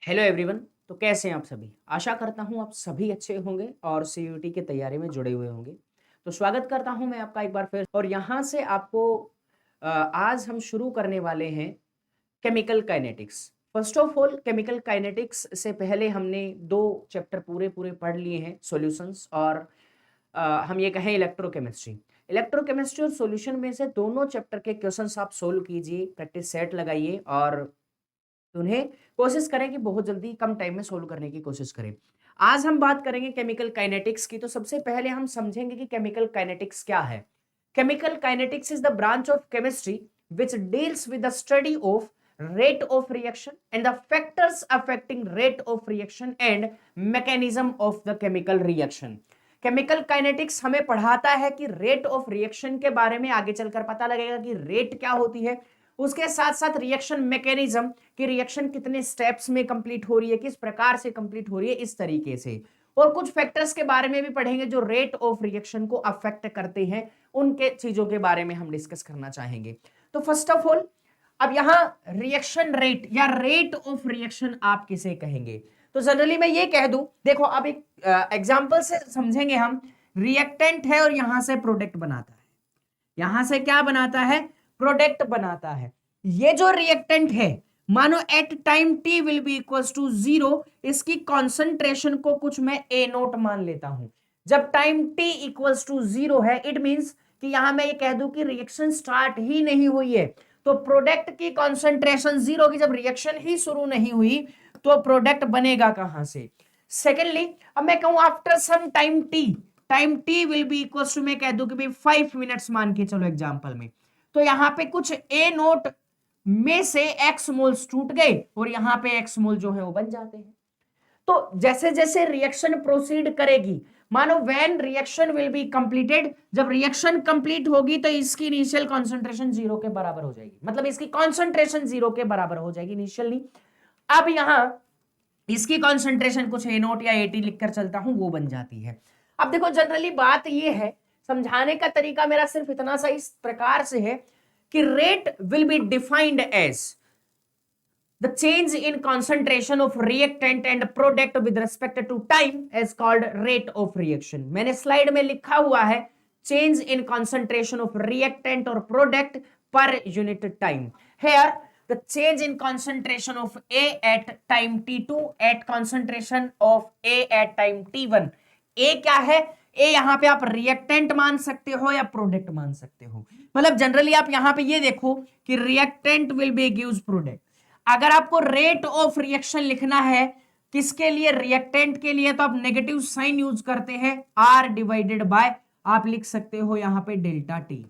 Hello everyone. तो कैसे हैं आप सभी? आशा करता हूं आप सभी अच्छे होंगे और सीयूईटी की तैयारी में जुड़े हुए होंगे। तो स्वागत करता हूं मैं आपका एक बार फिर और यहां से आपको आज हम शुरू करने वाले हैं chemical kinetics. First of all chemical kinetics से पहले हमने दो चैप्टर पूरे पूरे पढ़ लिए हैं, सॉल्यूशंस और हम ये कहें इलेक्ट्रोकेमिस्ट्री। इलेक्ट्रोकेमिस्ट्री और सॉल्यूशन में से दोनों चैप्टर के क्वेश्चंस आप सोल्व कीजिए, प्रैक्टिस सेट लगाइए और उन्हें कोशिश करें कि बहुत जल्दी कम टाइम में सोल्व करने की कोशिश करें। आज हम बात करेंगे केमिकल काइनेटिक्स की। तो सबसे पहले हम समझेंगे कि केमिकल काइनेटिक्स क्या है। Chemical kinetics is the branch of chemistry which deals with the study of rate of reaction and the factors affecting rate of reaction and mechanism of the chemical reaction। Chemical kinetics हमें पढ़ाता है कि rate of reaction के बारे में, आगे चलकर पता लगेगा कि रेट क्या होती है, उसके साथ साथ रिएक्शन मैकेनिज्म कि रिएक्शन कितने स्टेप्स में कंप्लीट हो रही है, किस प्रकार से कंप्लीट हो रही है, इस तरीके से। और कुछ फैक्टर्स के बारे में भी पढ़ेंगे जो रेट ऑफ रिएक्शन को अफेक्ट करते हैं, उनके चीजों के बारे में हम डिस्कस करना चाहेंगे। तो फर्स्ट ऑफ ऑल अब यहां रिएक्शन रेट या रेट ऑफ रिएक्शन आप किसे कहेंगे? तो जनरली मैं ये कह दूं, देखो अब एक एग्जांपल से समझेंगे हम। रिएक्टेंट है और यहां से प्रोडक्ट बनाता है, यहां से क्या बनाता है? प्रोडक्ट बनाता है। ये जो रिएक्टेंट है, मानो at time T will be equals to 0, इसकी कॉन्सेंट्रेशन को कुछ मैं ए नोट मान लेता हूं। जब टाइम टी इक्वल्स टू 0 है, इट मींस कि यहां मैं ये कह दूं कि रिएक्शन स्टार्ट ही नहीं हुई है। तो प्रोडक्ट की कॉन्सेंट्रेशन 0 की, जब रिएक्शन ही शुरू नहीं हुई तो प्रोडक्ट बनेगा कहां से? सेकेंडली अब मैं कहूं after some time T will be equals to, मैं कह दूं कि भाई 5 मिनट्स मान के चलो एग्जांपल में, तो यहां पे कुछ ए नोट में से एक्स मोल्स टूट गए और यहां पे एक्स मोल जो है वो बन जाते हैं। तो जैसे जैसे रिएक्शन प्रोसीड करेगी, मानो when reaction will be completed, जब रिएक्शन कंप्लीट होगी तो इसकी इनिशियल कॉन्सेंट्रेशन 0 के बराबर हो जाएगी, मतलब इसकी कॉन्सेंट्रेशन 0 के बराबर हो जाएगी इनिशियली। अब यहां इसकी कॉन्सेंट्रेशन कुछ ए नोट या एटी लिखकर चलता हूं, वो बन जाती है। अब देखो जनरली बात ये है, समझाने का तरीका मेरा सिर्फ इतना सा इस प्रकार से है कि rate will be defined as the change in concentration of reactant and product with respect to time is called rate of reaction. मैंने स्लाइड में लिखा हुआ है change in concentration of reactant और product per unit time. Here the change in concentration of A at time t2 at concentration of A at time t1। A क्या है? A यहां पे आप रिएक्टेंट मान सकते हो या प्रोडक्ट मान सकते हो। मतलब जनरली आप यहां पे ये देखो कि reactant will be gives product. अगर आपको रेट ऑफ रिएक्शन लिखना है किसके लिए? रिएक्टेंट के लिए, तो आप नेगेटिव साइन यूज करते हैं, R डिवाइडेड बाय आप लिख सकते हो यहां पे डेल्टा टी।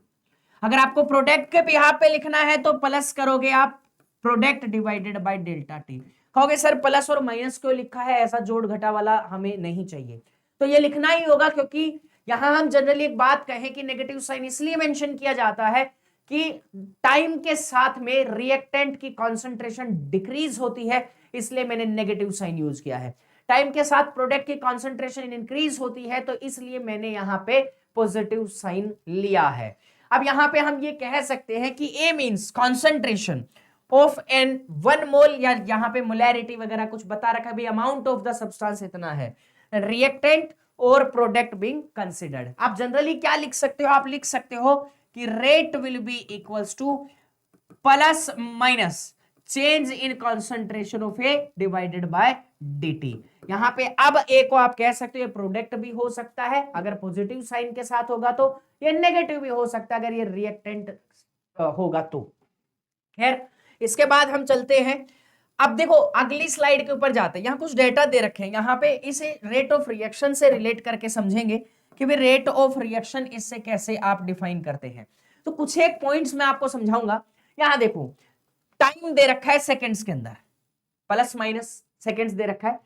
अगर आपको प्रोडक्ट के बिहाफ पे लिखना है तो प्लस करोगे आप product divided by delta T. कहोगे सर प्लस और माइनस क्यों लिखा है, ऐसा जोड़ घटा वाला हमें नहीं चाहिए। तो ये लिखना ही होगा क्योंकि यहां हम जनरली एक बात कहें कि नेगेटिव साइन इसलिए मेंशन किया जाता है कि टाइम के साथ में रिएक्टेंट की कॉन्सेंट्रेशन डिक्रीज होती है, इसलिए मैंने नेगेटिव साइन यूज किया है। टाइम के साथ प्रोडक्ट की कॉन्सेंट्रेशन इंक्रीज होती है, तो इसलिए मैंने यहां पे पॉजिटिव साइन लिया है। अब यहां पे हम ये कह सकते हैं कि A means concentration of N 1 मोल, या यहां पे मोलैरिटी वगैरह कुछ बता रखा है, अमाउंट ऑफ द सब्सटेंस इतना है, रिएक्टेंट और प्रोडक्ट बीइंग कंसीडर्ड। आप जनरली क्या लिख सकते हो? आप लिख सकते हो कि rate will be equals to plus minus change in concentration of A divided bye dt। यहां पे अब ए को आप कह सकते हो प्रोडक्ट भी हो सकता है अगर पॉजिटिव साइन के साथ होगा, तो ये नेगेटिव भी हो सकता है अगर ये रिएक्टेंट होगा तो। खैर इसके बाद हम चलते हैं, अब देखो अगली स्लाइड के ऊपर जाते हैं। यहां कुछ डेटा दे रखे हैं, यहां पे इसे रेट ऑफ रिएक्शन से रिलेट करके समझेंगे कि भाई रेट ऑफ रिएक्शन इससे कैसे आप डिफाइन करते हैं। तो कुछ एक पॉइंट्स मैं आपको समझाऊंगा। यहां देखो टाइम दे रखा है सेकंड्स के अंदर, प्लस माइनस सेकंड्स दे रखा है।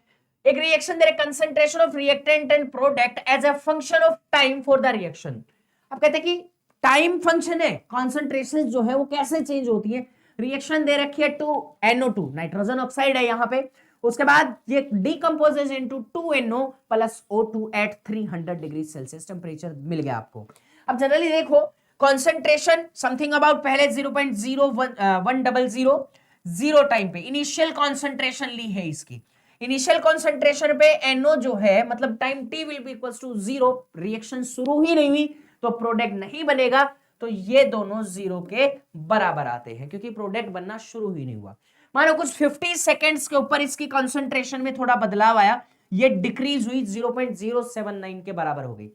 एक रिएक्शन दे रखा है, concentration of reactant and product as a function of time for the reaction. अब कहते हैं कि टाइम फंक्शन है, कॉन्सेंट्रेशन जो है वो कैसे चेंज होती है। रिएक्शन दे रखी है टू NO2, नाइट्रोजन ऑक्साइड है यहां पे, उसके बाद ये decomposes into 2NO plus O2 at 300 degree Celsius temperature मिल गया आपको। अब जनरली देखो कॉन्सेंट्रेशन समथिंग अबाउट पहले 0.0100, जीरो टाइम पे इनिशियल कॉन्सेंट्रेशन ली है इसकी, इनिशियल कॉन्सेंट्रेशन पे NO जो है मतलब time t will be equals to zero, reaction शुरू ही नहीं हुई तो प्रोडक्ट नहीं बनेगा, तो ये दोनों जीरो के बराबर आते हैं क्योंकि प्रोडक्ट बनना शुरू ही नहीं हुआ। मानो कुछ 50 सेकेंड्स के ऊपर इसकी कॉन्सेंट्रेशन में थोड़ा बदलाव आया, ये डिक्रीज हुई 0.079 के बराबर हो गई।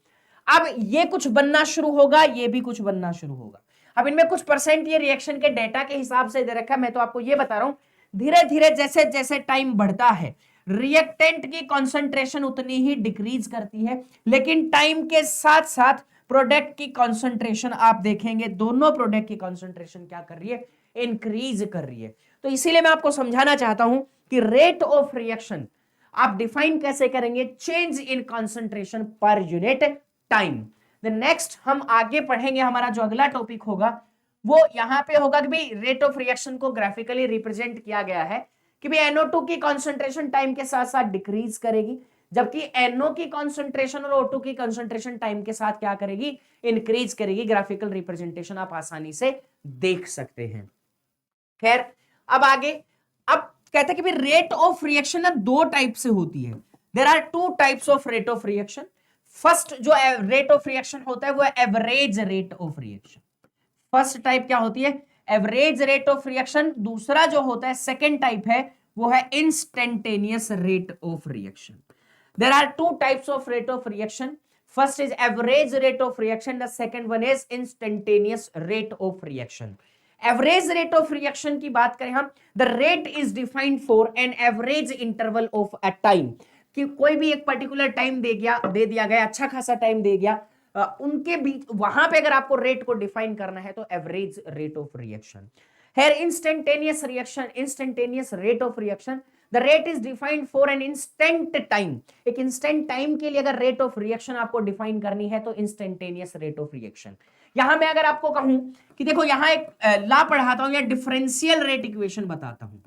अब ये कुछ बनना शुरू होगा, ये भी कुछ बनना शुरू होगा। अब इनमें कुछ परसेंट ये रिएक्शन के डेटा के हिसाब से दे रखा है, मैं तो आपको ये बता रहा हूं धीरे धीरे जैसे जैसे टाइम बढ़ता है रिएक्टेंट की कॉन्सेंट्रेशन उतनी ही डिक्रीज करती है, लेकिन टाइम के साथ साथ प्रोडक्ट की कॉन्सेंट्रेशन आप देखेंगे दोनों प्रोडक्ट की कॉन्सेंट्रेशन क्या कर रही है, इंक्रीज कर रही है। तो इसीलिए मैं आपको समझाना चाहता हूं कि रेट ऑफ रिएक्शन आप डिफाइन कैसे करेंगे, चेंज इन कॉन्सेंट्रेशन पर यूनिट टाइम। द नेक्स्ट हम आगे पढ़ेंगे, हमारा जो अगला टॉपिक होगा वो यहां पे होगा कि भाई रेट ऑफ रिएक्शन को ग्राफिकली रिप्रेजेंट किया गया है कि भाई NO2 की कॉन्सेंट्रेशन टाइम के साथ साथ डिक्रीज करेगी, जबकि NO की कॉन्सेंट्रेशन और O2 की कॉन्सेंट्रेशन टाइम के साथ क्या करेगी, इंक्रीज करेगी। ग्राफिकल रिप्रेजेंटेशन आप आसानी से देख सकते हैं। खैर अब आगे, अब कहते हैं कि भाई रेट ऑफ रिएक्शन ना दो टाइप से होती है। There are two types of rate of reaction. First जो रेट ऑफ रिएक्शन होता है वो average rate of reaction. First type क्या होती है, एवरेज रेट ऑफ रिएक्शन। दूसरा जो होता है सेकेंड टाइप है वो है instantaneous rate of reaction. There are two types of rate of reaction, first is average rate of reaction, the second one is instantaneous rate of reaction. Average rate of reaction की बात करें हम, the rate is defined for an average interval of a time, कि कोई भी एक particular time दे दिया गया, अच्छा खासा टाइम दे गया, उनके बीच वहां पे अगर आपको रेट को डिफाइन करना है तो average rate of reaction. Here instantaneous reaction, instantaneous rate of reaction, the rate is defined for an instant time. एक इंस्टेंट टाइम के लिए अगर रेट ऑफ रिएक्शन आपको डिफाइन करनी है तो इंस्टेंटेनियस रेट ऑफ रिएक्शन। यहां मैं अगर आपको कहूं कि देखो यहां एक लॉ पढ़ाता हूं या डिफरेंशियल रेट इक्वेशन बताता हूं,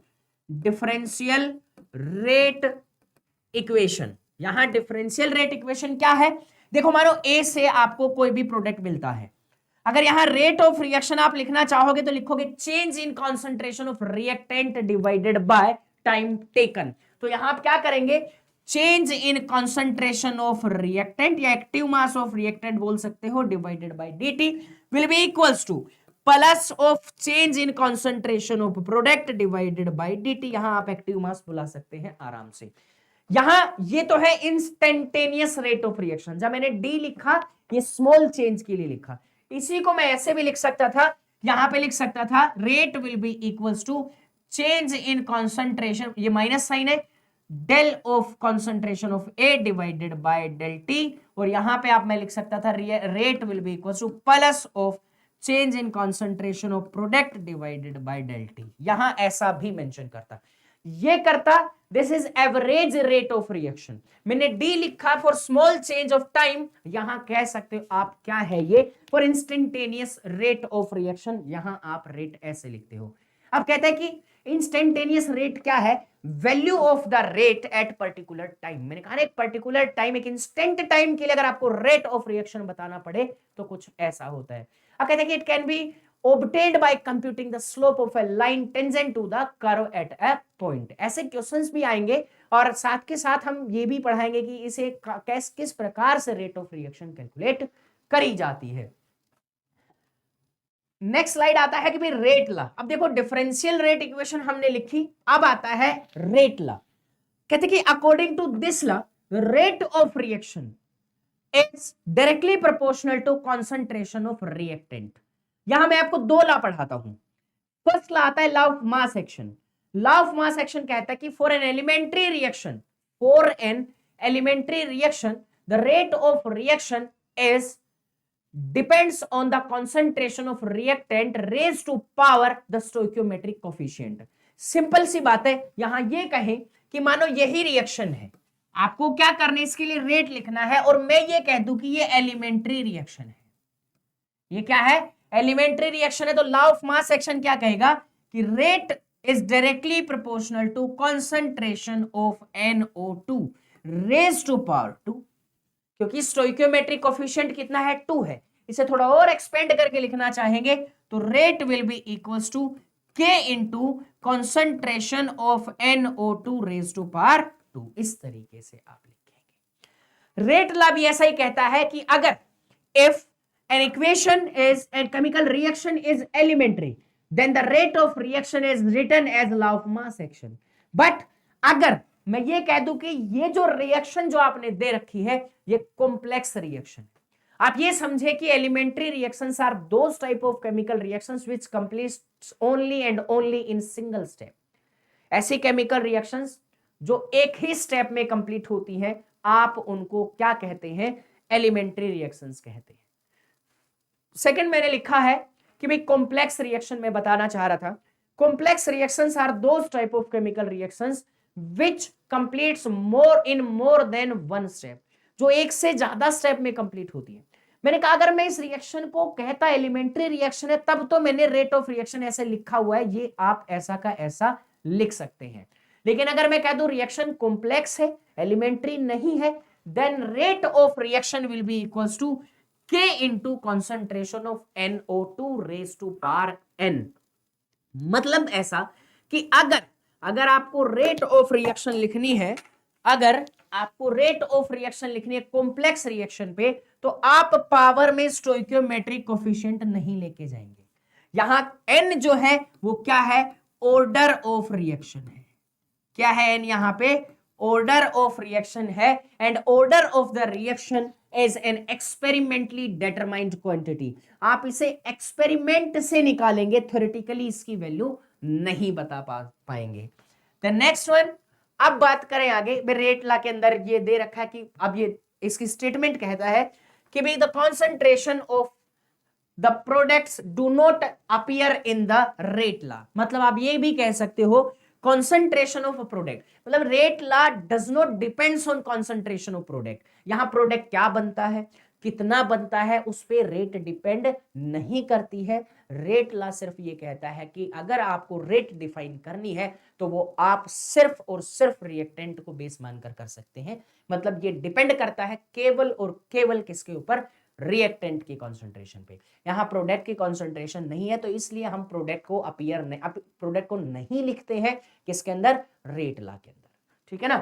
डिफरेंशियल रेट इक्वेशन। यहां डिफरेंशियल रेट इक्वेशन क्या है, देखो मानो ए से आपको कोई भी प्रोडक्ट मिलता है, अगर यहां रेट ऑफ रिएक्शन आप लिखना चाहोगे तो लिखोगे change in concentration of reactant divided by time taken. तो यहां आप क्या करेंगे, change in concentration of reactant या एक्टिव मास ऑफ रिएक्टेंट बोल सकते हो, divided by dt will be equals to plus of change in concentration of product divided bye dt। यहां आप एक्टिव मास बुला सकते हैं आराम से। यहां ये तो है इंस्टेंटेनियस रेट ऑफ रिएक्शन, जब मैंने डी लिखा ये स्मॉल चेंज के लिए लिखा, इसी को मैं ऐसे भी लिख सकता था, यहां पे लिख सकता था rate will be equals to change in concentration, ये माइनस साइन है, del of concentration of A divided by del T, और यहां पे आप मैं लिख सकता था rate will be equals to plus of change in concentration of product divided by del T. यहां ऐसा भी मेंशन करता, ये करता, this is average rate of reaction. मैंने डी लिखा for small change of time, यहां कह सकते हो आप क्या है ये, for instantaneous rate of reaction, यहां आप रेट ऐसे लिखते हो। अब कहते हैं कि इंस्टेंटेनियस रेट क्या है, value of the rate at particular time. मैंने कहा एक पर्टिकुलर टाइम, एक इंस्टेंट टाइम के लिए अगर आपको रेट ऑफ रिएक्शन बताना पड़े तो कुछ ऐसा होता है। अब कहते हैं कि it can be obtained by computing the slope of a line tangent to the curve at a point। ऐसे क्वेश्चंस भी आएंगे और साथ के साथ हम ये भी पढ़ाएंगे कि इसे किस प्रकार से रेट ऑफ रिएक्शन कैलकुलेट करी जाती है। नेक्स्ट स्लाइड आता है कि भाई रेट ला। अब देखो डिफरेंशियल रेट इक्वेशन हमने लिखी, अब आता है रेट ला। कहते कि according to this law rate of reaction is directly proportional to concentration of reactant. यहां मैं आपको दो लॉ पढ़ाता हूं। फर्स्ट लॉ आता है law of mass action. Law of mass action कहता है कि for an elementary reaction, for an elementary reaction the rate of reaction is depends on the concentration of reactant raise to power the stoichiometric coefficient. Simple सी बात है, यहां ये कहें कि मानो यही रिएक्शन है, आपको क्या करना है, इसके लिए रेट लिखना है, और मैं ये कह दूं कि ये एलिमेंट्री रिएक्शन है। ये क्या है, एलिमेंट्री रिएक्शन है। तो लॉ ऑफ मास एक्शन क्या कहेगा कि rate is directly proportional to concentration of NO2 raise to power 2, क्योंकि स्टोइकियोमेट्रिक कोफिशिएंट कितना है, 2 है। इसे थोड़ा और एक्सपेंड करके लिखना चाहेंगे तो rate will be equals to K into concentration of NO2 raise to power 2। इस तरीके से आप लिखेंगे। रेट लॉ भी ऐसा ही कहता है कि अगर if an equation is a chemical reaction is elementary then the rate of reaction is written as law of mass action। but अगर मैं ये कह दूं कि ये जो रिएक्शन जो आपने दे रखी है ये कॉम्प्लेक्स रिएक्शन, आप ये समझे कि elementary reactions are those type of chemical reactions which completes only and only in single step. ऐसी केमिकल रिएक्शंस जो एक ही स्टेप में कंप्लीट होती हैं, आप उनको क्या कहते हैं? एलिमेंट्री रिएक्शंस कहते हैं। सेकंड मैंने लिखा है कि भाई कॉम्प्लेक्स रिएक्शन में बताना चाह रहा था, complex reactions are those type of chemical reactions which completes more in more than one step, जो एक से ज्यादा स्टेप में कंप्लीट होती है। मैंने कहा अगर मैं इस रिएक्शन को कहता एलिमेंट्री रिएक्शन है तब तो मैंने रेट ऑफ रिएक्शन ऐसे लिखा हुआ है, ये आप ऐसा का ऐसा लिख सकते हैं। लेकिन अगर मैं कह दूं रिएक्शन कॉम्प्लेक्स है, एलिमेंट्री नहीं है, then rate of reaction will be equals to K into concentration of NO2 raise to power n। मतलब ऐसा कि अगर आपको रेट ऑफ रिएक्शन लिखनी है, अगर आपको रेट ऑफ रिएक्शन लिखनी है कॉम्प्लेक्स रिएक्शन पे, तो आप पावर में स्टोइकियोमेट्रिक कोफिशिएंट नहीं लेके जाएंगे। यहां n जो है वो क्या है? ऑर्डर ऑफ रिएक्शन है। क्या है n? यहां पे ऑर्डर ऑफ रिएक्शन है, and order of the reaction is an experimentally determined quantity. आप इसे एक्सपेरिमेंट से निकालेंगे, थ्योरेटिकली इसकी वैल्यू नहीं बता पाएंगे। द नेक्स्ट वन, अब बात करें आगे, रेट लॉ के अंदर ये दे रखा है कि अब ये इसकी स्टेटमेंट कहता है कि भाई the concentration of the products do not appear in the rate law. मतलब आप ये भी कह सकते हो कॉन्सेंट्रेशन ऑफ प्रोडक्ट, मतलब rate law does not depends on concentration of product. यहां प्रोडक्ट क्या बनता है, कितना बनता है, उस पे रेट डिपेंड नहीं करती है। रेट लॉ सिर्फ ये कहता है कि अगर आपको रेट डिफाइन करनी है तो वो आप सिर्फ और सिर्फ रिएक्टेंट को बेस मानकर कर सकते हैं। मतलब ये डिपेंड करता है केवल और केवल किसके ऊपर? रिएक्टेंट की कॉन्सेंट्रेशन पे। यहां प्रोडक्ट की कॉन्सेंट्रेशन नहीं है, तो इसलिए हम प्रोडक्ट को नहीं लिखते हैं किसके अंदर? रेट लॉ के अंदर। ठीक है ना।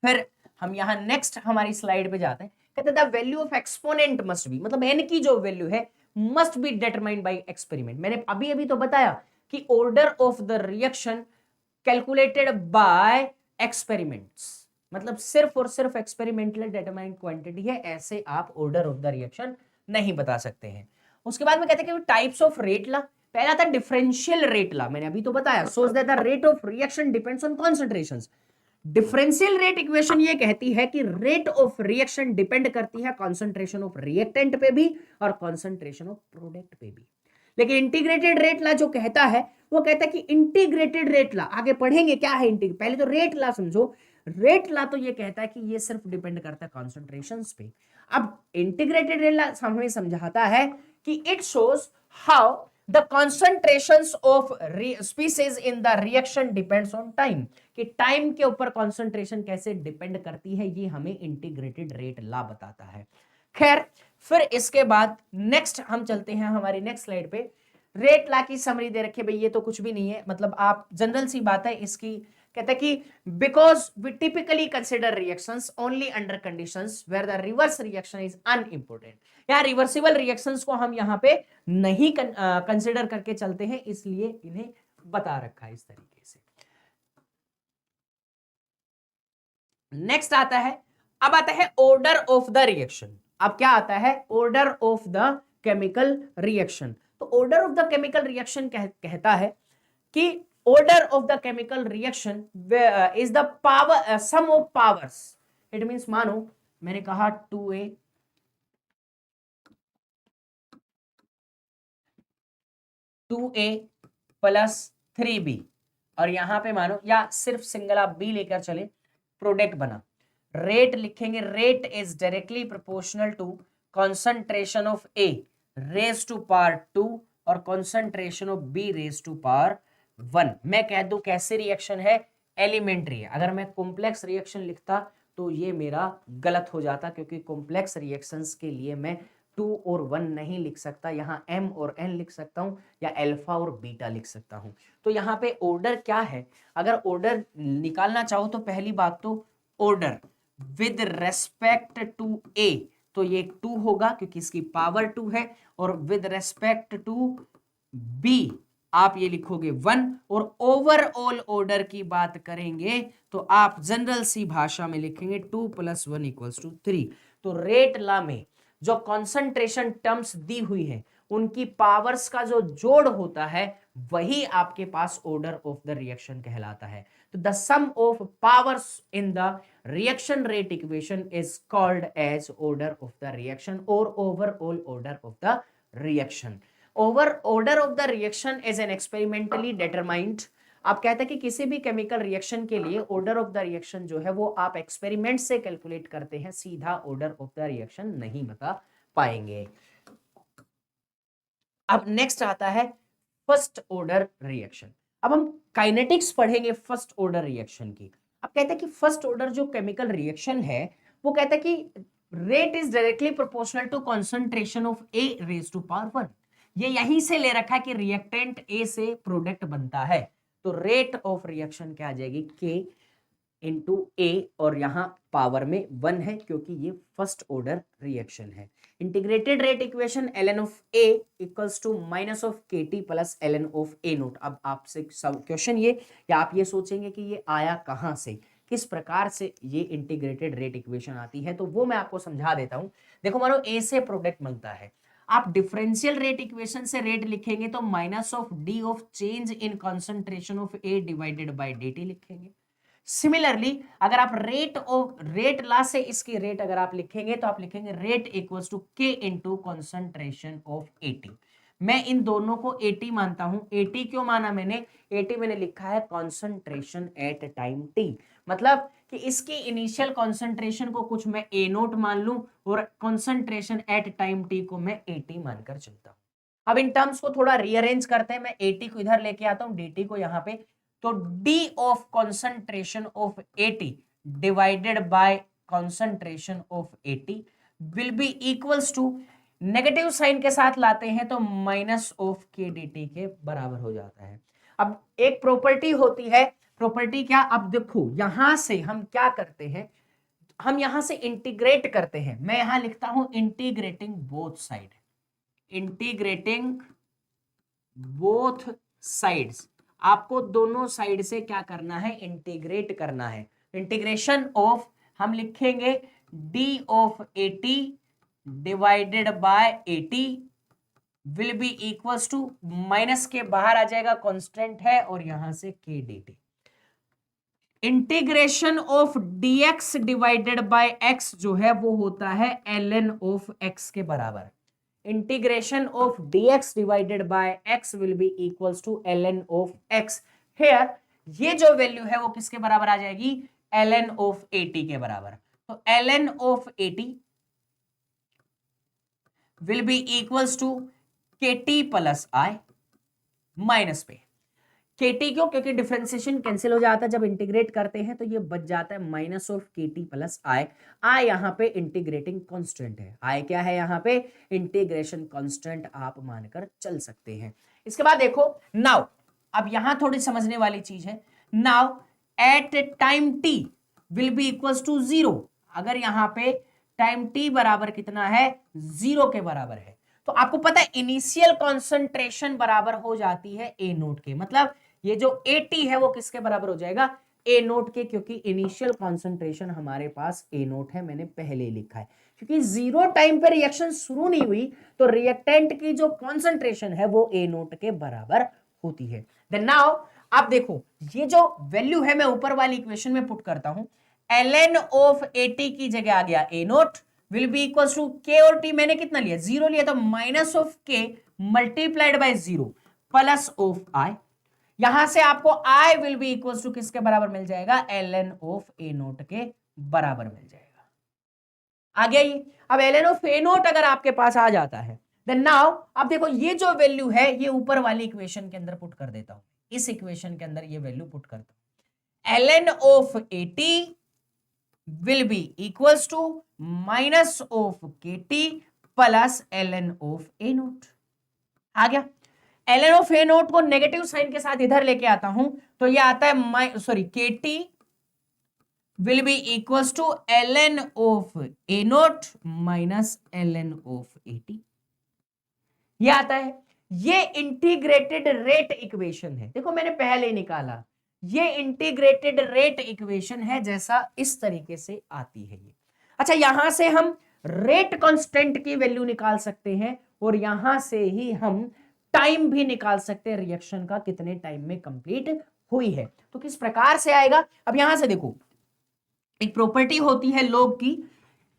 फिर हम यहां नेक्स्ट हमारी स्लाइड पे जाते हैं। कहते हैं the value of exponent must be, मतलब n की जो वैल्यू है must be determined by experiment. मैंने अभी तो बताया कि order of the reaction calculated by experiments, मतलब सिर्फ और सिर्फ एक्सपेरिमेंटली डिटरमाइंड क्वांटिटी है, ऐसे आप ऑर्डर ऑफ द रिएक्शन नहीं बता सकते हैं। उसके बाद में कहते हैं कि टाइप्स ऑफ रेट लॉ। पहला था डिफरेंशियल रेट लॉ, मैंने अभी तो बताया, सोच that the rate of reaction depends on concentrations. Differential rate equation ये कहती है कि रेट ऑफ रिएक्शन डिपेंड करती है कॉन्सेंट्रेशन ऑफ रिएक्टेंट पे भी और कॉन्सेंट्रेशन ऑफ प्रोडक्ट पे भी। लेकिन इंटीग्रेटेड रेट लॉ जो कहता है वो कहता है कि इंटीग्रेटेड रेट लॉ, आगे पढ़ेंगे क्या है इंटीग्रेटेड, पहले तो रेट लॉ समझो। रेट लॉ तो ये कहता है कि ये सिर्फ डिपेंड करता है कॉन्सेंट्रेशंस पे। अब इंटीग्रेटेड रेट लॉ हमें समझाता है कि it shows how the concentrations of species in the reaction depends on time, कि टाइम के ऊपर कॉन्सेंट्रेशन कैसे डिपेंड करती है, ये हमें इंटीग्रेटेड रेट लॉ बताता है। खैर, फिर इसके बाद नेक्स्ट हम चलते हैं हमारी नेक्स्ट स्लाइड पे। रेट लॉ की समरी दे रखे भाई, ये तो कुछ भी नहीं है, मतलब आप जनरल सी बात है इसकी। कहता है कि because we typically consider reactions only under conditions where the reverse reaction is unimportant. या रिवर्सिबल रिएक्शंस को हम यहाँ पे नहीं कंसिडर करके चलते हैं, इसलिए इन्हें बता रखा है इस तरीके से। नेक्स्ट आता है, अब आता है ऑर्डर ऑफ द रिएक्शन। अब क्या आता है? Order of the chemical reaction. तो order of the chemical reaction कहता है कि order of the chemical reaction is the power sum of powers. It means, मानो मैंने कहा 2a प्लस 3b, और यहां पे मानो या सिर्फ सिंगल आप b लेकर चले, प्रोडक्ट बना। रेट लिखेंगे, rate is directly proportional to concentration of a raise to power 2 और concentration of b raise to power 1। मैं कह दूं कैसे रिएक्शन है? एलिमेंट्री है। अगर मैं कॉम्प्लेक्स रिएक्शन लिखता तो ये मेरा गलत हो जाता, क्योंकि कॉम्प्लेक्स रिएक्शंस के लिए मैं 2 और 1 नहीं लिख सकता, यहाँ m और n लिख सकता हूँ या अल्फा और बीटा लिख सकता हूँ। तो यहाँ पे ऑर्डर क्या है, अगर ऑर्डर निकालना चाहो तो पहली बात तो order with respect to a, तो ये 2 होगा क्योंकि इसकी पावर 2 है, और विद रेस्पेक्ट टू b आप ये लिखोगे 1, और ओवरऑल ऑर्डर की बात करेंगे तो आप जनरल सी भाषा में लिखेंगे 2 + 1 = 3। तो रेट लॉ में जो कॉन्सेंट्रेशन टर्म्स दी हुई है उनकी पावर्स का जो जोड़ होता है वही आपके पास ऑर्डर ऑफ द रिएक्शन कहलाता है। तो the sum of powers in the reaction rate equation is called as order of the reaction और overall order of the reaction. Order of the reaction is an experimentally determined. आप कहते हैं कि किसी भी केमिकल रिएक्शन के लिए order of the reaction जो है वो आप एक्सपेरिमेंट से कैलकुलेट करते हैं, सीधा ऑर्डर ऑफ द रिएक्शन नहीं बता पाएंगे। अब नेक्स्ट आता है फर्स्ट ऑर्डर रिएक्शन। अब हम काइनेटिक्स पढ़ेंगे फर्स्ट ऑर्डर रिएक्शन की। अब कहते हैं कि फर्स्ट ऑर्डर जो केमिकल रिएक्शन है वो कहता है कि rate is directly proportional to concentration of A raised to power 1। ये यहीं से ले रखा है कि रिएक्टेंट A से प्रोडक्ट बनता है, तो रेट ऑफ रिएक्शन क्या आ जाएगी K इंटू A, और यहाँ पावर में 1 है क्योंकि ये फर्स्ट ऑर्डर रिएक्शन है। Integrated rate equation ln of A equals to minus of KT plus ln of A naught. अब आपसे क्वेश्चन ये, या आप ये सोचेंगे कि ये आया कहाँ से, किस प्रकार से ये इंटीग्रेटेड रेट इक्वेशन आती है, तो वो मैं आपको समझा देता हूं। देखो मानो A से प्रोडक्ट बनता है, आप डिफरेंशियल रेट इक्वेशन से रेट लिखेंगे तो minus of D of change in concentration of A divided by dt लिखेंगे। सिमिलरली अगर आप रेट लॉ से इसकी रेट अगर आप लिखेंगे तो आप लिखेंगे rate equals to K into concentration of AT। मैं इन दोनों को AT मानता हूं। AT क्यों माना मैंने, AT मैंने लिखा है कॉन्सेंट्रेशन एट टाइम t, मतलब कि इसकी इनिशियल कॉन्सेंट्रेशन को कुछ मैं A नोट मान लूं और कॉन्सेंट्रेशन एट टाइम t को मैं AT मानकर चलता हूं। अब इन टर्म्स को थोड़ा रीअरेंज करते हैं, मैं AT को इधर लेके आता हूं, DT को यहां पे, तो D of concentration of AT divided by concentration of AT will be equals to, negative sign के साथ लाते हैं तो माइनस ऑफ KDT के बराबर हो जाता है। अब एक प्रॉपर्टी होती है, प्रॉपर्टी क्या, अब देखो यहां से हम क्या करते हैं, हम यहां से इंटीग्रेट करते हैं। मैं यहां लिखता हूं integrating both side, integrating both sides. आपको दोनों साइड से क्या करना है, इंटीग्रेट करना है। इंटीग्रेशन ऑफ हम लिखेंगे d of AT divided by AT will be equals to, minus के बाहर आ जाएगा, कांस्टेंट है, और यहां से k dt। Integration of dx divided by x जो है वो होता है ln ऑफ x के बराबर। Integration of dx divided by x will be equals to ln of x। Here ये जो वैल्यू है वो किसके बराबर आ जाएगी, ln ऑफ AT के बराबर। तो ln of AT will be equals to KT plus I minus पे KT क्यों, क्योंकि डिफरेंशिएशन कैंसिल हो जाता है जब इंटीग्रेट करते हैं, तो ये बच जाता है minus of KT plus I। I यहाँ पे इंटीग्रेटिंग कांस्टेंट है, I क्या है यहाँ पे, इंटीग्रेशन कांस्टेंट आप मानकर चल सकते हैं। इसके बाद देखो नाउ, अब यहां थोड़ी समझने वाली चीज है। Now at time t will be equals to 0। अगर यहाँ पे टाइम t बराबर कितना है, 0 के बराबर है, तो आपको पता है इनिशियल कॉन्सेंट्रेशन बराबर हो जाती है A नोट के, मतलब ये जो AT है वो किसके बराबर हो जाएगा, A नोट के, क्योंकि इनिशियल कॉन्सेंट्रेशन हमारे पास A नोट है, मैंने पहले लिखा है। क्योंकि 0 टाइम पे रिएक्शन शुरू नहीं हुई तो रिएक्टेंट की जो कॉन्सेंट्रेशन है वो A नोट के बराबर होती है। देन नाउ आप देखो ये जो वैल्यू है मैं ऊपर वाली इक्वेशन में पुट करता हूं, ln ऑफ AT की जगह आ गया A naught will be equal to K और T मैंने कितना लिया, 0 लिया, तो minus of K multiplied by 0 plus of I। यहां से आपको I will be equal to किसके बराबर मिल जाएगा, ln ऑफ A नोट के बराबर मिल जाएगा। आ गया ये। अब ln ऑफ A नोट अगर आपके पास आ जाता है, देन नाउ अब देखो ये जो वैल्यू है ये ऊपर वाली इक्वेशन के अंदर पुट कर देता हूं, इस इक्वेशन के अंदर ये वैल्यू पुट करता हूं, ln of AT will be equals to minus of KT plus ln of A naught. आ गया। ln ऑफ ए नोट को नेगेटिव साइन के साथ इधर लेके आता हूं तो ये आता है KT will be equals to ln of a naught minus ln of at। ये आता है। ये इंटीग्रेटेड रेट इक्वेशन है, देखो मैंने पहले ही निकाला, ये इंटीग्रेटेड रेट इक्वेशन है, जैसा इस तरीके से आती है ये। अच्छा, यहां से हम रेट कांस्टेंट की वैल्यू निकाल सकते हैं और यहां से ही हम टाइम भी निकाल सकते हैं, रिएक्शन का कितने टाइम में कंप्लीट हुई है। तो किस प्रकार से आएगा, अब यहां से देखो, एक प्रॉपर्टी होती है लोग की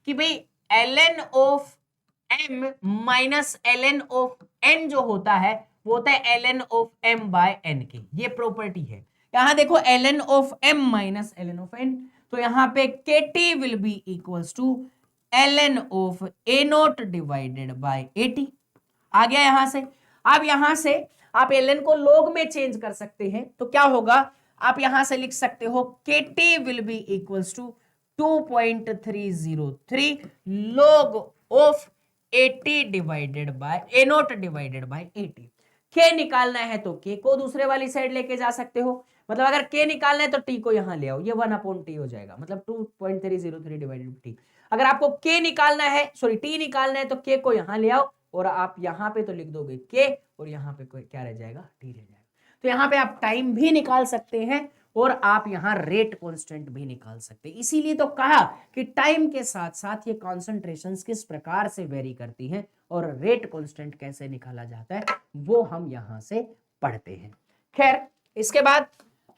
कि भाई ln of m minus ln of n जो होता है वो होता है ln of m by n के, ये प्रॉपर्टी है। यहां देखो ln of m minus ln of n, तो यहां पे kt will be equals to ln of a naught divided by at। आ गया यहां से। अब यहां से आप ln को log में चेंज कर सकते हैं, तो क्या होगा, आप यहां से लिख सकते हो KT will be equals to 2.303 log of 80 divided by A naught divided by 80। के निकालना है तो के को दूसरे वाली साइड लेके जा सकते हो, मतलब अगर के निकालना है तो टी को यहां ले आओ, ये 1/t हो जाएगा, मतलब 2.303 डिवाइडेड बाय टी। अगर आपको के निकालना है, टी निकालना है तो के को यहां ले आओ और आप यहां पे तो लिख दोगे के और यहां पे क्या रह जाएगा, टी रह जाएगा। तो यहां पे आप टाइम भी निकाल सकते हैं और आप यहां रेट कांस्टेंट भी निकाल सकते हैं। इसीलिए तो कहा कि टाइम के साथ साथ ये कॉन्सेंट्रेशंस किस प्रकार से वेरी करती हैं और रेट कांस्टेंट कैसे निकाला जाता है वो हम यहां से पढ़ते हैं। खैर, इसके बाद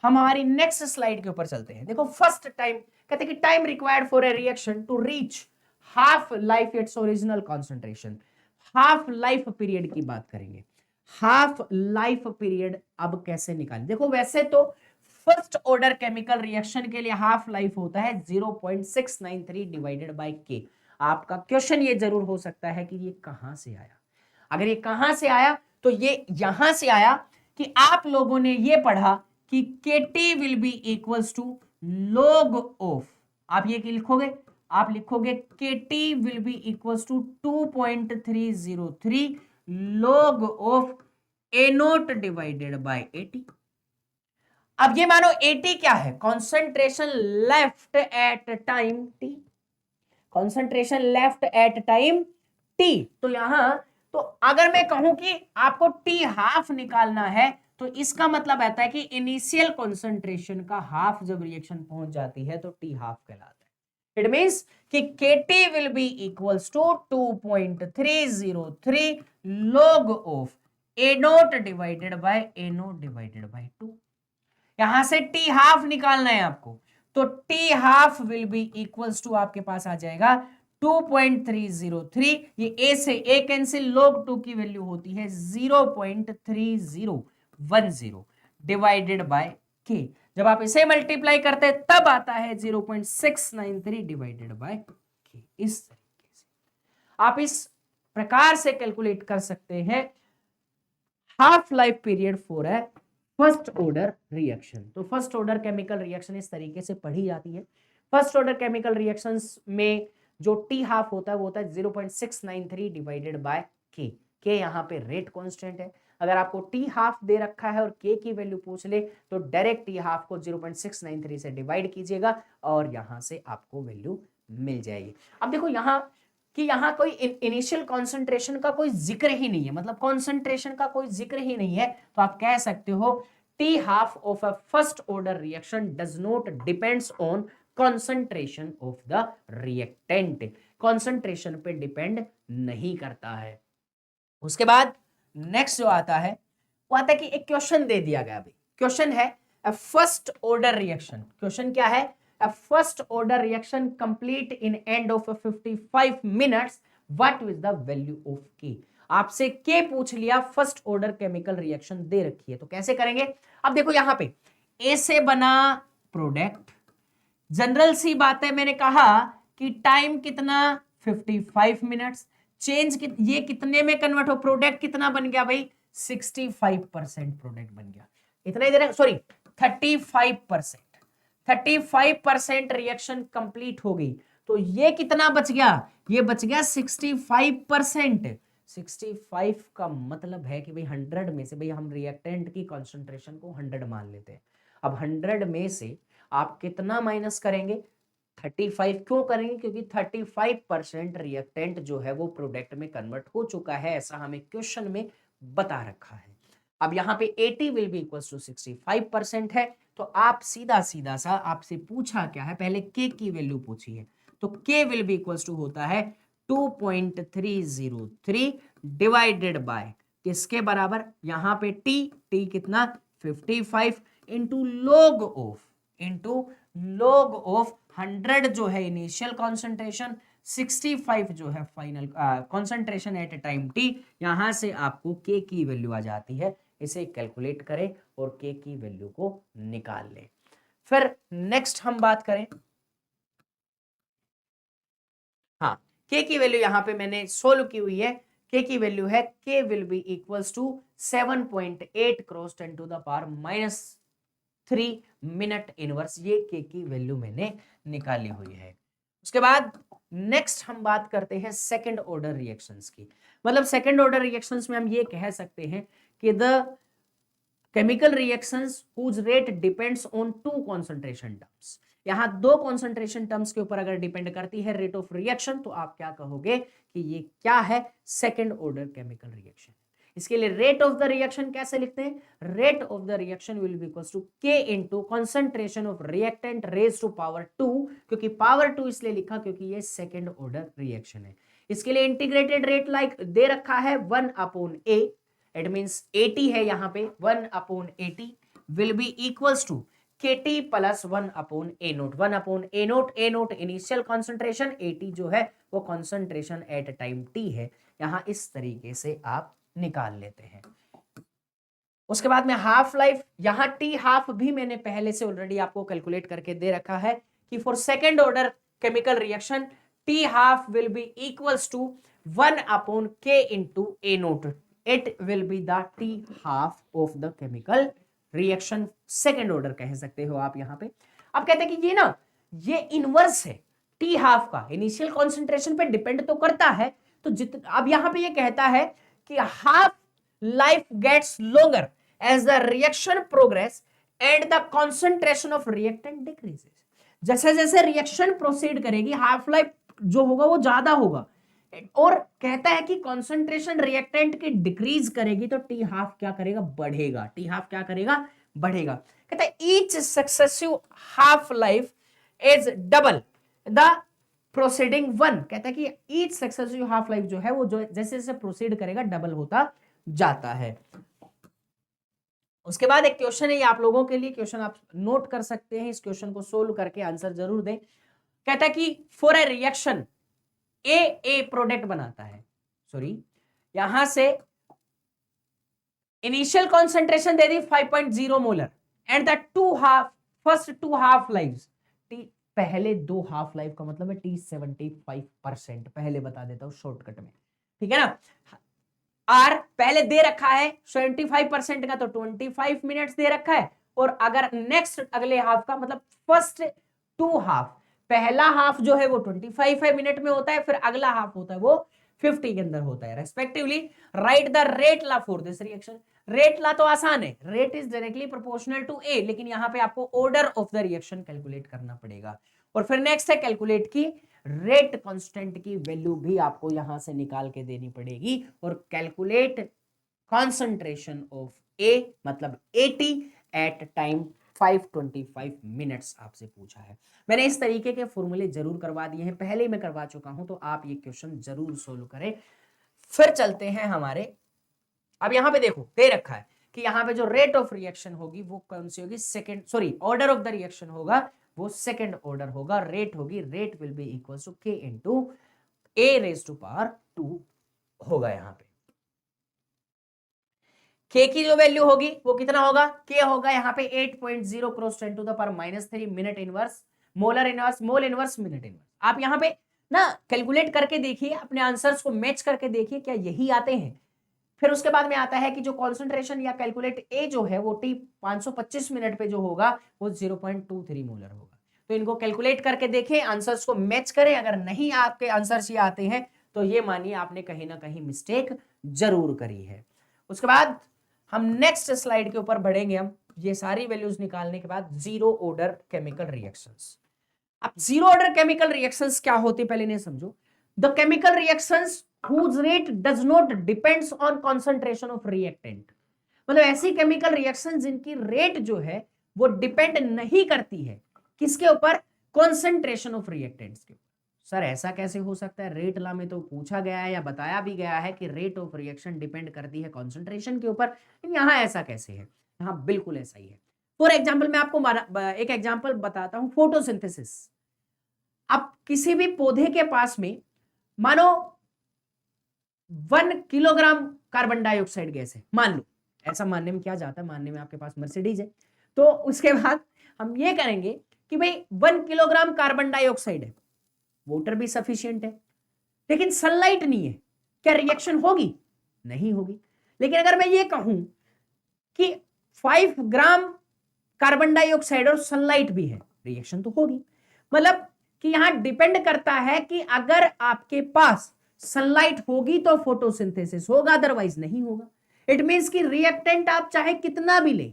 हमारी नेक्स्ट स्लाइड के ऊपर चलते हैं। देखो, फर्स्ट टाइम कहते हैं कि time required for a reaction to reach half life its original concentration. Half life period की बात करेंगे। हाफ लाइफ पीरियड अब कैसे निकालें, देखो वैसे तो फर्स्ट ऑर्डर केमिकल रिएक्शन के लिए हाफ लाइफ होता है 0.693 डिवाइडेड बाय के। आपका क्वेश्चन ये जरूर हो सकता है कि ये कहां से आया। अगर ये कहां से आया तो ये यहां से आया कि आप लोगों ने ये पढ़ा कि KT will be equals to log of, आप ये लिखोगे, आप लिखोगे KT will be equals to 2.303 log of A naught divided by 80। अब ये मानो 80 क्या है, concentration left at time t, concentration left at time t। तो यहां तो अगर मैं कहूं कि आपको t हाफ निकालना है तो इसका मतलब आता है कि इनिशियल कॉन्सेंट्रेशन का हाफ जब रिएक्शन पहुंच जाती है तो t हाफ कहलाता है। इट मींस कि KT will be equals to 2.303 log of A naught divided by A naught divided by 2। यहां से टी हाफ निकालना है आपको, तो T half will be equals to आपके पास आ जाएगा 2.303, ये ए से ए कैंसिल, log 2 की वैल्यू होती है 0.3010 डिवाइडेड बाय के। जब आप इसे मल्टीप्लाई करते हैं तब आता है 0.693 डिवाइडेड बाय के। इस तरीके से आप इस प्रकार से कैलकुलेट कर सकते हैं half life period for a first order reaction. तो फर्स्ट ऑर्डर केमिकल रिएक्शन इस तरीके से पढ़ी जाती है। फर्स्ट ऑर्डर केमिकल रिएक्शंस में जो टी हाफ होता है वो होता है 0.693 डिवाइडेड बाय के। के यहाँ पे रेट कांस्टेंट है। अगर आपको टी हाफ दे रखा है और के की वैल्यू पूछ ले तो डायरेक्ट टी हाफ को 0.693 से डिवाइड कीजिएगा और यहां से आपको वैल्यू मिल जाएगी। अब देखो यहाँ कि यहां कोई इनिशियल कॉन्सेंट्रेशन का कोई जिक्र ही नहीं है, मतलब कॉन्सेंट्रेशन का कोई जिक्र ही नहीं है, तो आप कह सकते हो T half of a first order reaction does not depends on concentration of the reactant. Concentration पे डिपेंड नहीं करता है। उसके बाद नेक्स्ट जो आता है वो आता है कि एक क्वेश्चन दे दिया गया। अभी क्वेश्चन है फर्स्ट ऑर्डर रिएक्शन। क्वेश्चन क्या है, a first order reaction complete in end of 55 minutes, what is the value of K। आपसे K पूछ लिया, फर्स्ट ऑर्डर केमिकल रिएक्शन दे रखी है, तो कैसे करेंगे। अब देखो यहां पे A से बना प्रोडक्ट, जनरल सी बात है, मैंने कहा कि टाइम कितना 55 मिनट्स, चेंज ये कितने में कन्वर्ट हो, प्रोडक्ट कितना बन गया भाई 65% प्रोडक्ट बन गया, इतना ही दे रहे, सॉरी 35%। 35% रिएक्शन कंप्लीट हो गई, तो ये कितना बच गया, ये बच गया 65%। 65 का मतलब है कि भाई 100 में से, भाई हम रिएक्टेंट की कॉन्सेंट्रेशन को 100 मान लेते हैं। अब 100 में से आप कितना माइनस करेंगे, 35 क्यों करेंगे, क्योंकि 35% रिएक्टेंट जो है वो प्रोडक्ट में कन्वर्ट हो चुका है, ऐसा हमें क्वेश्चन में बता रखा है। अब यहाँ पे 80 विल बी इक्वल्स टू 65% है, तो आप सीधा सीधा सा, आपसे पूछा क्या है, पहले के की वैल्यू पूछी है, तो के विल बी इक्वल्स टू होता है 2.303 डिवाइडेड बाय किसके बराबर, यहाँ पे टी कितना 55 इंटू लोग ऑफ 100 जो है इनिशियल कॉन्सेंट्रेशन, 65 जो है final concentration eight time T. यहां से आपको के की वैल्यू आ जाती है, इसे कैलकुलेट करें और के की वैल्यू को निकाल लें। फिर नेक्स्ट हम बात करें, हाँ, के की वैल्यू यहां पे मैंने सोल्व की हुई है। के की वैल्यू है K will be equals to 7.8 cross 10 to the power -3 minute inverse, ये के की वैल्यू मैंने निकाली हुई है। उसके बाद नेक्स्ट हम बात करते हैं सेकंड ऑर्डर रिएक्शंस की। मतलब सेकंड ऑर्डर रिएक्शंस में हम ये कह सकते हैं कि the chemical reactions whose rate depends on two concentration terms. यहां दो कॉन्सेंट्रेशन टर्म्स के ऊपर अगर डिपेंड करती है रेट ऑफ रिएक्शन, तो आप क्या कहोगे कि ये क्या है, सेकंड ऑर्डर केमिकल रिएक्शन। इसके लिए रेट ऑफ द रिएक्शन कैसे लिखते हैं, rate of the reaction will be equals to K into concentration of reactant raise to power 2, क्योंकि पावर 2 इसलिए लिखा क्योंकि ये सेकंड ऑर्डर रिएक्शन है। इसके लिए इंटीग्रेटेड रेट लाइक दे रखा है 1/a, इट मींस 80 है यहाँ पे, 1/80 will be equals to Kt plus 1/a0, 1/a0, a0 initial concentration, 80 जो है वो कॉन्सेंट्रेशन एट टाइम t है। यहां इस तरीके से आप निकाल लेते हैं। उसके बाद में हाफ लाइफ, यहां टी हाफ भी मैंने पहले से ऑलरेडी आपको कैलकुलेट करके दे रखा है कि for second order chemical reaction T half will be equals to 1/k into a0, it will be the T half of the chemical reaction, second order कह सकते हो आप यहां पे। अब कहते हैं कि ये ना, ये इनवर्स है टी हाफ का, इनिशियल कॉन्सेंट्रेशन पे डिपेंड तो करता है, तो अब यहां पे ये कहता है कि half life gets longer as the reaction progress and the concentration of reactant decreases. जैसे जैसे रिएक्शन प्रोसीड करेगी हाफ लाइफ जो होगा वो ज्यादा होगा, और कहता है कि कॉन्सेंट्रेशन रिएक्टेंट की डिक्रीज करेगी तो टी हाफ क्या करेगा, बढ़ेगा। टी हाफ क्या करेगा, बढ़ेगा। कहता है each successive half life is double the proceeding one. कहता है कि ईच सक्सेसिव हाफ लाइफ जो है वो जो जैसे जैसे प्रोसीड करेगा डबल होता जाता है। उसके बाद एक क्वेश्चन है, ये आप लोगों के लिए क्वेश्चन आप नोट कर सकते हैं, इस क्वेश्चन को सोल्व करके आंसर जरूर दें। कहता है कि for a reaction A product बनाता है, सॉरी यहां से इनिशियल कॉन्सेंट्रेशन दे दी 5.0 molar and the first two half lives, T पहले दो हाफ लाइफ का मतलब है टी 75%, पहले बता देता हूं शॉर्टकट में, ठीक है ना। आर पहले दे रखा है 75% का, तो 25 मिनट्स दे रखा है, और अगर नेक्स्ट अगले हाफ का मतलब फर्स्ट टू हाफ, पहला हाफ जो है वो 25 मिनट में होता है, फिर अगला हाफ होता है वो 50 के अंदर होता है respectively. Write the rate law for this reaction. Rate law तो आसान है, rate is directly proportional to A, लेकिन यहां पे आपको order of the reaction calculate करना पड़ेगा। और फिर नेक्स्ट है कैलकुलेट की रेट कांस्टेंट की वैल्यू भी आपको यहां से निकाल के देनी पड़ेगी, और कैलकुलेट कॉन्सेंट्रेशन ऑफ ए मतलब 80 एट टाइम 525 मिनट्स आपसे पूछा है। मैंने इस तरीके के फॉर्मूले जरूर करवा दिए हैं, पहले ही मैं करवा चुका हूं, तो आप ये क्वेश्चन जरूर सोल्व करें। फिर चलते हैं हमारे, अब यहां पे देखो दे रखा है कि यहां पे जो रेट ऑफ रिएक्शन होगी वो कौन सी होगी, second sorry order of the reaction होगा वो सेकंड ऑर्डर होगा, रेट होगी, rate will be equal to K into A raise to power 2 होगा। यहां पे के की जो वैल्यू होगी वो कितना होगा, के होगा यहाँ पे 8.0 cross 10 to the power -3 minute inverse, molar inverse, mole inverse, minute inverse. आप यहाँ पे ना कैलकुलेट करके देखिए, अपने आंसर्स को मैच करके देखिए क्या यही आते हैं। फिर उसके बाद में आता है कि जो कॉन्सेंट्रेशन या कैलकुलेट ए जो है वो टी 525 मिनट पे जो होगा वो 0.23 मोलर होगा। तो इनको कैलकुलेट करके देखें, आंसर्स को मैच करें। अगर नहीं आपके आंसर्स ये आते हैं तो ये मानिए आपने कहीं ना कहीं मिस्टेक जरूर करी है। उसके बाद हम नेक्स्ट स्लाइड के ऊपर बढ़ेंगे। हम ये सारी वैल्यूज निकालने के बाद जीरो ऑर्डर केमिकल रिएक्शंस। अब जीरो ऑर्डर केमिकल रिएक्शंस क्या होते पहले इन्हें समझो। The chemical reactions whose rate does not depends on concentration of reactant, मतलब ऐसी केमिकल रिएक्शन जिनकी रेट जो है वो डिपेंड नहीं करती है किसके ऊपर, कॉन्सेंट्रेशन ऑफ रिएक्टेंट्स के ऊपर। सर ऐसा कैसे हो सकता है, रेट लॉ में तो पूछा गया है या बताया भी गया है कि रेट ऑफ रिएक्शन डिपेंड करती है कॉन्सेंट्रेशन के ऊपर, यहां ऐसा कैसे है? हाँ बिल्कुल ऐसा ही है। फॉर एग्जाम्पल मैं आपको एक एग्जाम्पल बताता हूं, फोटोसिंथेसिस। अब किसी भी पौधे के पास में मानो 1 किलोग्राम कार्बन डाइऑक्साइड गैस है, मान लो, ऐसा मानने में क्या जाता है, मानने में आपके पास मर्सिडीज है। तो उसके बाद हम ये करेंगे कि भाई 1 किलोग्राम कार्बन डाइऑक्साइड है, वाटर भी सफिशिएंट है, लेकिन सनलाइट नहीं है, क्या रिएक्शन होगी? नहीं होगी। लेकिन अगर मैं ये कहूं कि 5 ग्राम कार्बन डाइऑक्साइड और सनलाइट भी है, रिएक्शन तो होगी। मतलब कि यहां डिपेंड करता है कि अगर आपके पास सनलाइट होगी तो फोटोसिंथेसिस होगा, अदरवाइज नहीं होगा। इट मींस कि रिएक्टेंट आप चाहे कितना भी ले,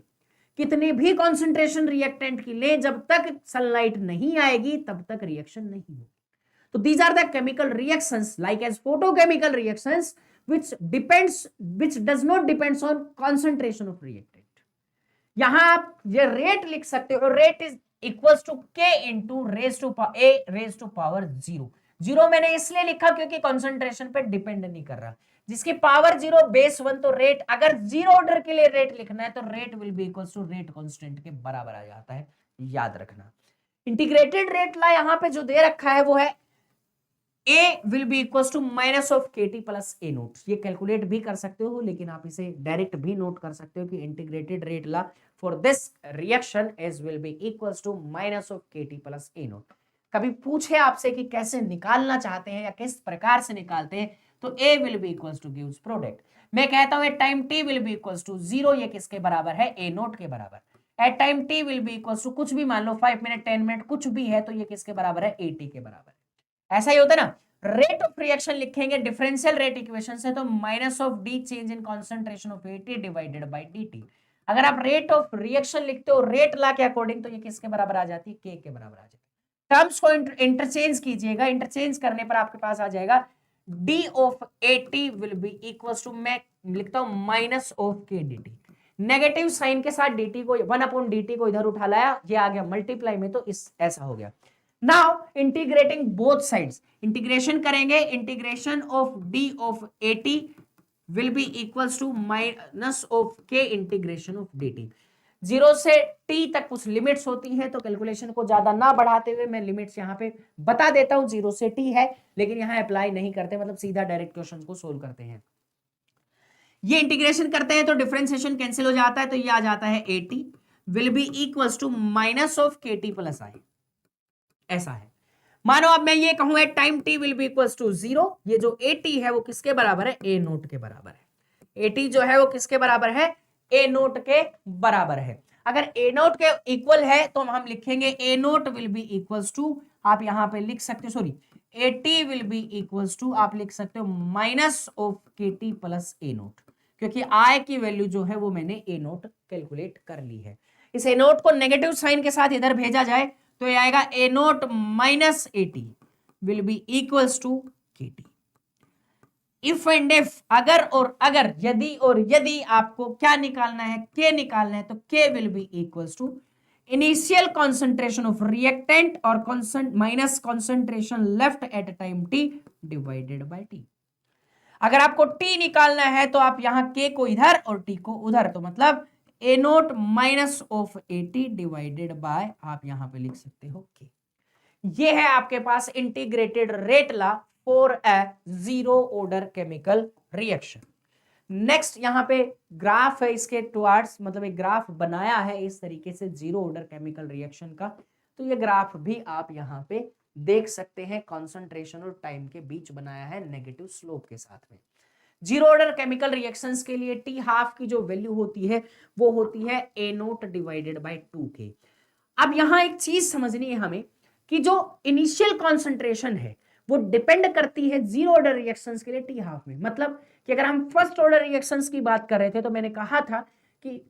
कितनी भी कॉन्सेंट्रेशन रिएक्टेंट की ले, जब तक सनलाइट नहीं आएगी तब तक रिएक्शन नहीं होगी। तो these are the chemical reactions like as photochemical reactions which does not depends on concentration of reactant। यहां आप ये रेट लिख सकते हो, rate is equals to K into raise to power zero. Zero मैंने इसलिए लिखा क्योंकि कॉन्सेंट्रेशन पे डिपेंड नहीं कर रहा, जिसकी पावर जीरो बेस 1, तो रेट अगर जीरो ऑर्डर के लिए रेट लिखना है तो rate will be equals to rate constant के बराबर आ जाता है, याद रखना। इंटीग्रेटेड रेट ला यहां पे जो दे रखा है वो है A will be equals to minus of KT plus A note. ये कैलकुलेट भी कर सकते हो, लेकिन आप इसे डायरेक्ट भी नोट कर सकते हो कि integrated rate law for this reaction as will be equals to minus of KT plus A naught. कभी पूछे आपसे कि कैसे निकालना चाहते हैं या किस प्रकार से निकालते हैं, तो A will be equals to gives product. मैं कहता हूं at time T will be equals to 0, ये किसके बराबर है? A नोट के बराबर। At time T will be equals to कुछ भी मान लो 5 मिनट 10 मिनट कुछ भी है, तो ये किसके बराबर है? AT के बराबर। ऐसा ही होता है ना। रेट ऑफ रिएक्शन लिखेंगे डिफरेंशियल रेट इक्वेशन से, तो minus of D change in concentration of A T divided by D T. अगर आप रेट ऑफ रिएक्शन लिखते हो रेट ला के अकॉर्डिंग, तो ये किसके बराबर आ जाती है? के के बराबर आ जाती है। टर्म्स को इंटरचेंज कीजिएगा, इंटरचेंज करने पर आपके पास आ जाएगा D of eighty will be equals to, मैं लिखता हूं minus of K D. Negative sign के साथ dt को 1/dt को इधर उठा लाया, ये आ गया मल्टीप्लाई में, तो इस ऐसा हो गया। Now integrating both sides, integration करेंगे, integration of D of eighty will be equals to minus of K integration of dt। 0 से t तक कुछ लिमिट्स होती हैं, तो कैलकुलेशन को ज्यादा ना बढ़ाते हुए मैं लिमिट्स यहां पे बता देता हूं। 0 से t है, लेकिन यहां अप्लाई नहीं करते, मतलब सीधा डायरेक्ट क्वेश्चन को सोल्व करते हैं। ये इंटीग्रेशन करते हैं तो डिफरेंशिएशन कैंसिल हो जाता है, तो ये आ जाता है 80 will be equals to minus of KT plus I। ऐसा है। मानो अब मैं ये कहूं at time t will be equals to 0, ये जो 80 है वो किसके बराबर है? A नोट के बराबर है। 80 जो है वो किसके बराबर है? A नोट के बराबर है। अगर A नोट के इक्वल है तो हम लिखेंगे A naught will be equals to, आप यहां पे लिख सकते हो, sorry 80 will be equals to आप लिख सकते हो minus of KT plus A naught, क्योंकि I की वैल्यू जो है वो मैंने A नोट कैलकुलेट कर ली है। इस A नोट को नेगेटिव साइन के साथ इधर भेजा जाए तो ये आएगा A naught minus 80 will be equals to KT। If and if, अगर और अगर, यदि और यदि आपको क्या निकालना है? K निकालना है, तो K will be equals to initial concentration of reactant और minus concentration left at time T divided by T। अगर आपको T निकालना है तो आप यहां K को इधर और T को उधर, तो मतलब A naught minus of 80 divided bye, आप यहां पे लिख सकते हो K। ये है आपके पास integrated rate law for a zero order chemical reaction. Next यहां पे ग्राफ है इसके टुवर्ड्स, मतलब एक ग्राफ बनाया है इस तरीके से जीरो ऑर्डर केमिकल रिएक्शन का, तो ये ग्राफ भी आप यहां पे देख सकते हैं, कॉन्सेंट्रेशन और टाइम के बीच बनाया है नेगेटिव स्लोप के साथ में। जीरो ऑर्डर केमिकल रिएक्शंस के लिए T हाफ की जो वैल्यू होती है वो होती है A naught divided bye 2K। अब यहां एक चीज समझनी है हमें कि जो इनिशियल कॉन्सेंट्रेशन है वो डिपेंड करती है जीरो ऑर्डर रिएक्शंस के लिए टी हाफ में। मतलब कि अगर हम फर्स्ट ऑर्डर रिएक्शंस की बात कर रहे थे तो मैंने कहा था कि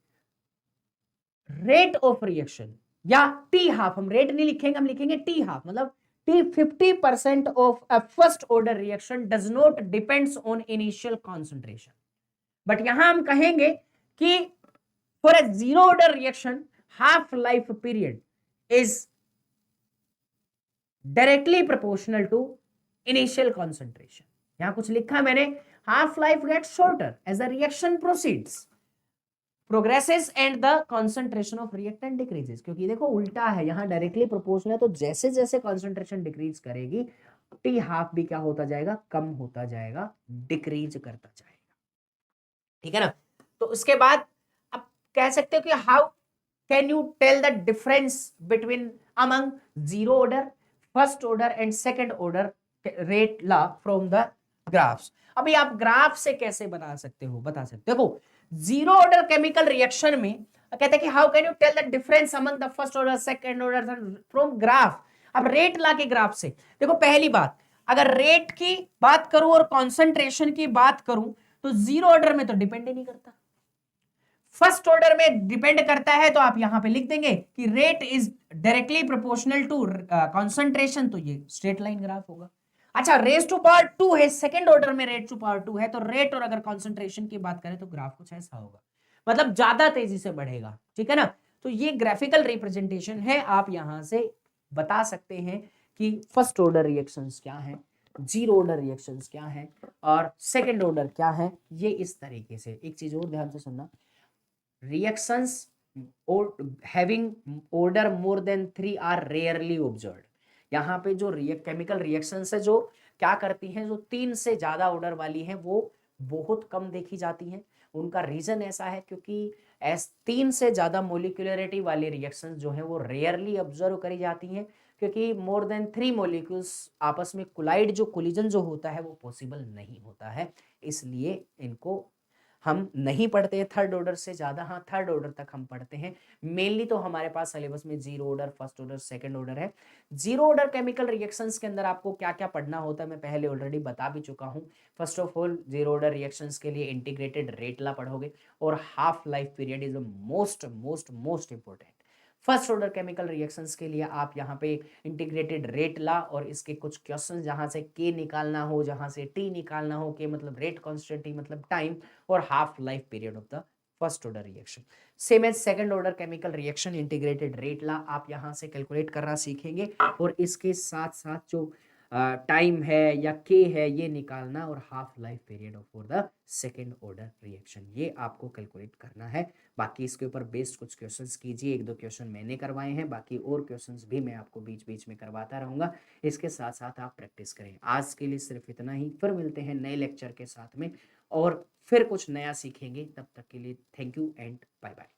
रेट ऑफ रिएक्शन या टी हाफ, हम रेट नहीं लिखेंगे, हम लिखेंगे टी हाफ, मतलब T 50% of a first order reaction does not depends on initial concentration. But यहां हम कहेंगे कि for a zero order reaction half life period is directly proportional to initial concentration। यहां कुछ लिखा मैंने, half life gets shorter as the reaction proceeds progresses and the concentration of reactant decreases। क्योंकि देखो उल्टा है, यहां डायरेक्टली प्रोपोर्शनल है, तो जैसे जैसे कॉन्सेंट्रेशन डिक्रीज करेगी टी हाफ भी क्या होता जाएगा, कम होता जाएगा, डिक्रीज करता जाएगा। ठीक है ना। तो उसके बाद अब कह सकते हो कि how can you tell the difference between among zero order, first order and second order rate law from the graphs। अभी आप ग्राफ से कैसे बना सकते हो, बता सकते हो। देखो जीरो ऑर्डर केमिकल रिएक्शन में कहते हैं कि how can you tell the difference among the first order second order from graph. अब रेट ला के ग्राफ से देखो, पहली बात अगर रेट की बात करूं और कॉन्सेंट्रेशन की बात करूं तो जीरो ऑर्डर में तो डिपेंड ही नहीं करता, फर्स्ट ऑर्डर में डिपेंड करता है। तो आप यहां पे लिख देंगे कि rate is directly proportional to concentration, तो ये स्ट्रेट लाइन ग्राफ होगा। अच्छा रेस टू पावर 2 है, सेकंड ऑर्डर में रेट टू पावर 2 है, तो रेट और अगर कॉन्सेंट्रेशन की बात करें तो ग्राफ कुछ ऐसा होगा, मतलब ज्यादा तेजी से बढ़ेगा। ठीक है ना। तो ये ग्राफिकल रिप्रेजेंटेशन है, आप यहां से बता सकते हैं कि फर्स्ट ऑर्डर रिएक्शंस क्या है, जीरो ऑर्डर रिएक्शंस क्या है और सेकंड ऑर्डर क्या है। ये इस तरीके से, एक चीज और ध्यान से सुनना, reactions or having order more than 3 are rarely observed। यहाँ पे जो केमिकल रिएक्शंस है जो क्या करती हैं, जो 3 से ज्यादा ऑर्डर वाली हैं वो बहुत कम देखी जाती हैं। उनका रीजन ऐसा है क्योंकि 3 से ज्यादा मोलिकुलरिटी वाली रिएक्शंस जो है वो रेयरली ऑब्जर्व करी जाती हैं, क्योंकि मोर देन 3 मोलिक्यूल्स आपस में कोलाइड, जो कोलिजन जो होता है वो पॉसिबल नहीं होता है, इसलिए इनको हम नहीं पढ़ते हैं थर्ड ऑर्डर से ज्यादा। हाँ थर्ड ऑर्डर तक हम पढ़ते हैं मेनली, तो हमारे पास सिलेबस में zero order, first order, second order है। जीरो ऑर्डर केमिकल रिएक्शंस के अंदर आपको क्या क्या पढ़ना होता है मैं पहले ऑलरेडी बता भी चुका हूं। First of all zero order reactions के लिए इंटीग्रेटेड रेट ला पढ़ोगे और half life period is most most most important. First order chemical reactions के लिए आप यहाँ पे इंटीग्रेटेड रेट ला और इसके कुछ क्वेश्चन जहां से के निकालना हो, जहां से टी निकालना हो, के मतलब रेट कांस्टेंट, टी मतलब टाइम, और half life period of the first order reaction. Same as second order chemical reaction, integrated rate law आप यहां से कैलकुलेट करना सीखेंगे और इसके साथ साथ जो टाइम है या के है ये निकालना और half life period for the second order reaction ये आपको कैलकुलेट करना है। बाकी इसके ऊपर बेस्ड कुछ क्वेश्चंस कीजिए, एक दो क्वेश्चन मैंने करवाए हैं, बाकी और क्वेश्चंस भी मैं आपको बीच बीच में करवाता रहूंगा। इसके साथ साथ आप प्रैक्टिस करें। आज के लिए सिर्फ इतना ही, फिर मिलते हैं नए लेक्चर के साथ में और फिर कुछ नया सीखेंगे। तब तक के लिए thank you and bye bye.